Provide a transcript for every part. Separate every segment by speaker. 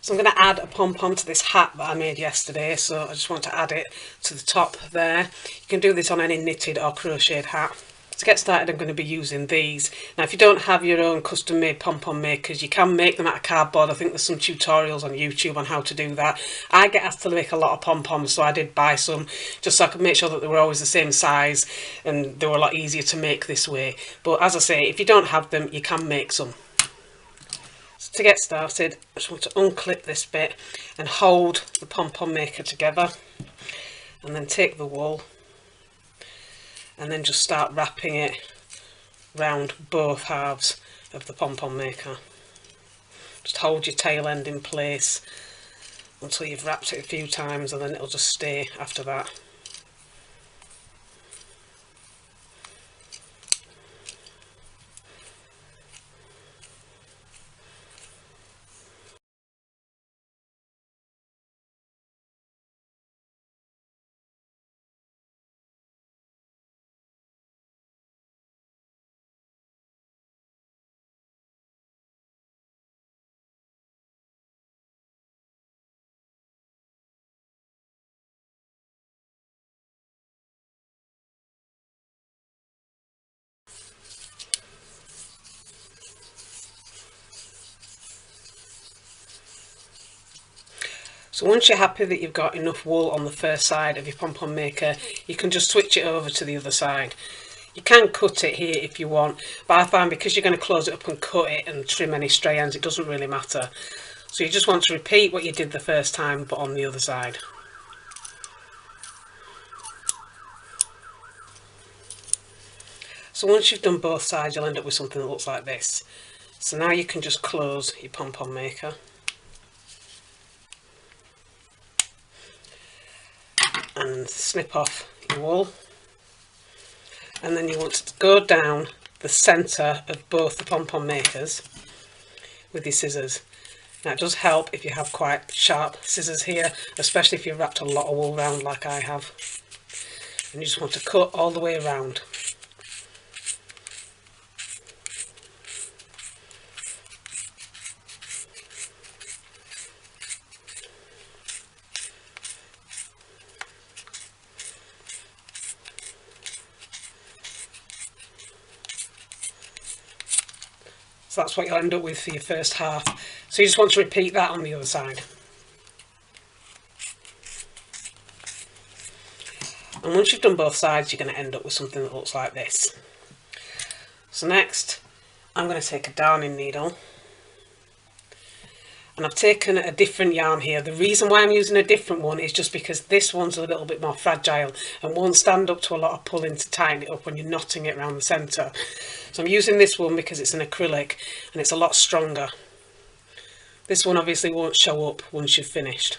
Speaker 1: So I'm going to add a pom-pom to this hat that I made yesterday, so I just want to add it to the top there. You can do this on any knitted or crocheted hat. To get started, I'm going to be using these. Now, if you don't have your own custom-made pom-pom makers, you can make them out of cardboard. I think there's some tutorials on YouTube on how to do that. I get asked to make a lot of pom-poms, so I did buy some, just so I could make sure that they were always the same size and they were a lot easier to make this way. But as I say, if you don't have them, you can make some. To get started, I just want to unclip this bit and hold the pom-pom maker together, and then take the wool and then just start wrapping it round both halves of the pom-pom maker. Just hold your tail end in place until you've wrapped it a few times, and then it'll just stay after that. So once you're happy that you've got enough wool on the first side of your pom-pom maker, you can just switch it over to the other side. You can cut it here if you want, but I find because you're going to close it up and cut it and trim any stray ends, it doesn't really matter. So you just want to repeat what you did the first time, but on the other side. So once you've done both sides, you'll end up with something that looks like this. So now you can just close your pom-pom maker. And snip off your wool, and then you want to go down the centre of both the pom-pom makers with your scissors. Now it does help if you have quite sharp scissors here, especially if you've wrapped a lot of wool around like I have, and you just want to cut all the way around. So that's what you'll end up with for your first half. So you just want to repeat that on the other side. And once you've done both sides, you're going to end up with something that looks like this. So next, I'm going to take a darning needle. And I've taken a different yarn here. The reason why I'm using a different one is just because this one's a little bit more fragile and won't stand up to a lot of pulling to tighten it up when you're knotting it around the centre. So I'm using this one because it's an acrylic and it's a lot stronger. This one obviously won't show up once you've finished.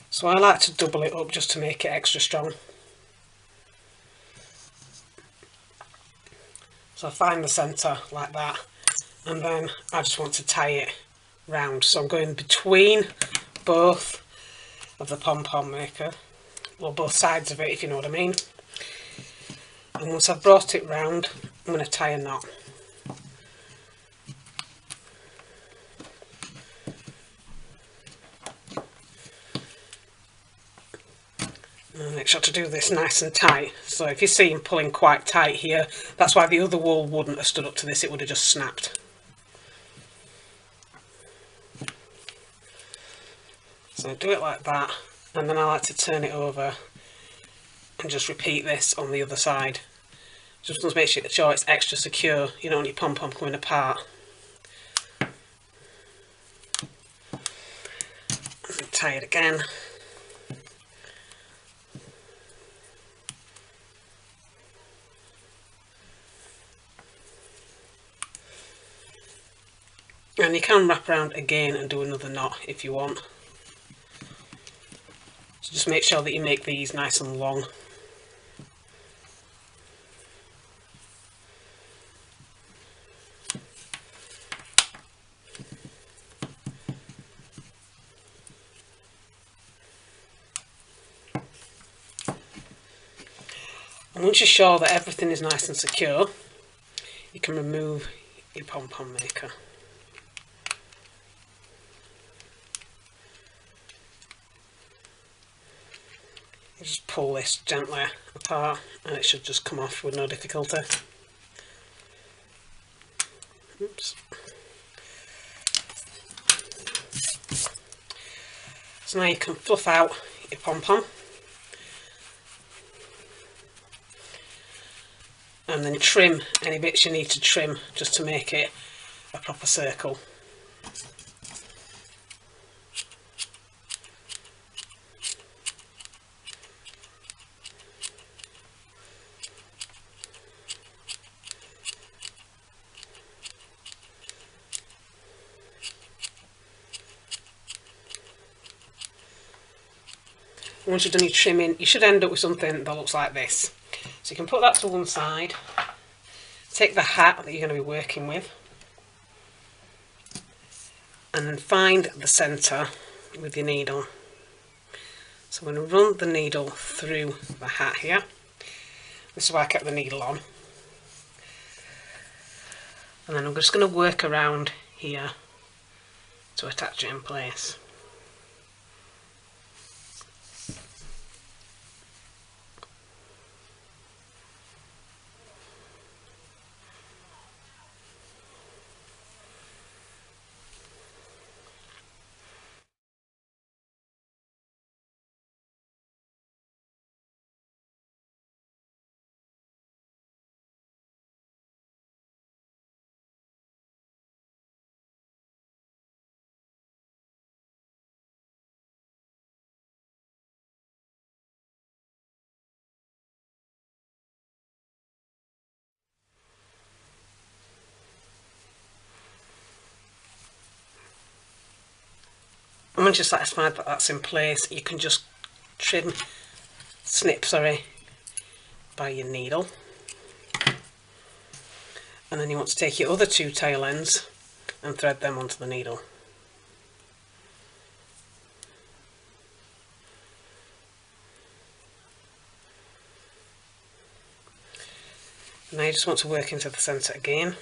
Speaker 1: So I like to double it up just to make it extra strong. So I find the centre like that, and then I just want to tie it round. So I'm going between both of the pom-pom maker, or both sides of it if you know what I mean. And once I've brought it round, I'm going to tie a knot. And make sure to do this nice and tight. So if you see him pulling quite tight here, that's why the other wool wouldn't have stood up to this, it would have just snapped. So do it like that, and then I like to turn it over and just repeat this on the other side. Just to make sure it's extra secure, you don't want your pom-pom coming apart. And tie it again. And you can wrap around again and do another knot if you want. So just make sure that you make these nice and long. And once you're sure that everything is nice and secure, you can remove your pom-pom maker. You just pull this gently apart and it should just come off with no difficulty. Oops. So now you can fluff out your pom-pom and then trim any bits you need to trim just to make it a proper circle. Once you've done your trimming, you should end up with something that looks like this. So you can put that to one side, take the hat that you're going to be working with, and then find the centre with your needle. So I'm going to run the needle through the hat here. This is why I kept the needle on. And then I'm just going to work around here to attach it in place. And once you're satisfied that that's in place, you can just snip by your needle. And then you want to take your other two tail ends and thread them onto the needle. Now you just want to work into the centre again.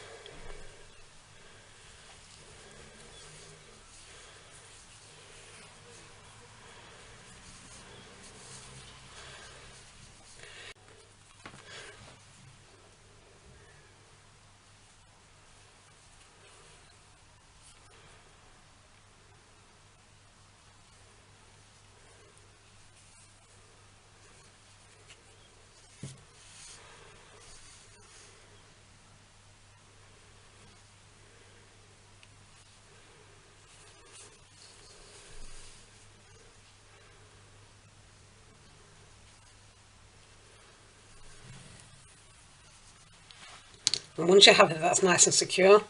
Speaker 1: And once you have it that's nice and secure,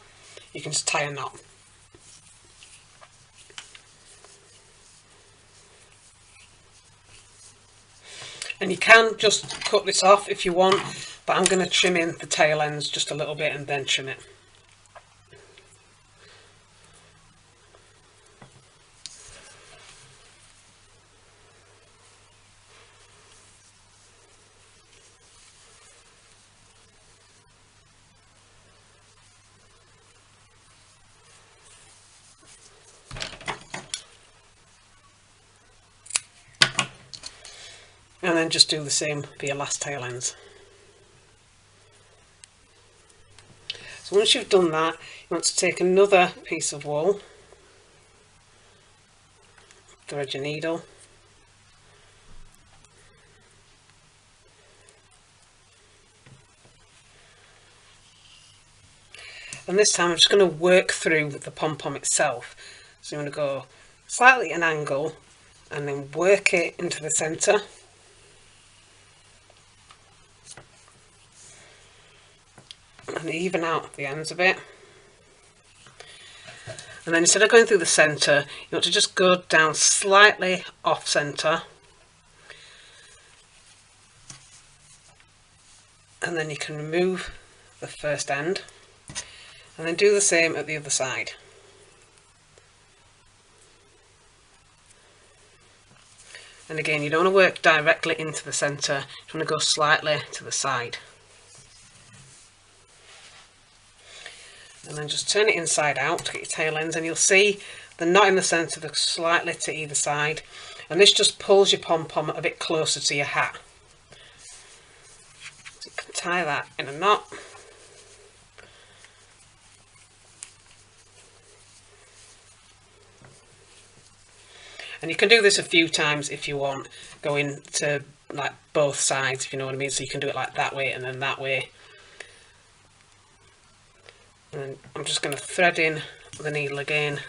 Speaker 1: you can just tie a knot. And you can just cut this off if you want, but I'm going to trim in the tail ends just a little bit and then trim it. And then just do the same for your last tail ends. So once you've done that, you want to take another piece of wool, thread your needle, and this time I'm just going to work through the pom-pom itself. So I'm going to go slightly at an angle and then work it into the centre. And even out the ends of it. And then instead of going through the centre, you want to just go down slightly off centre. And then you can remove the first end. And then do the same at the other side. And again, you don't want to work directly into the centre, you want to go slightly to the side. And then just turn it inside out to get your tail ends, and you'll see they're not in the centre, they're slightly to either side. And this just pulls your pom-pom a bit closer to your hat. So you can tie that in a knot. And you can do this a few times if you want, going to like both sides, if you know what I mean. So you can do it like that way and then that way. And I'm just going to thread in the needle again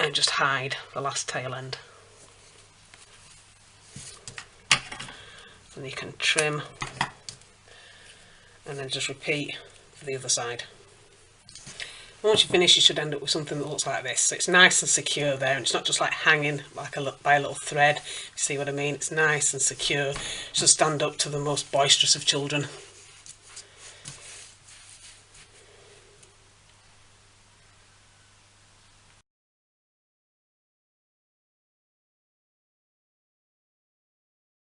Speaker 1: and just hide the last tail end. And you can trim and then just repeat for the other side. Once you finish, you should end up with something that looks like this. So it's nice and secure there, and it's not just like hanging like by a little thread. You see what I mean? It's nice and secure. It should stand up to the most boisterous of children.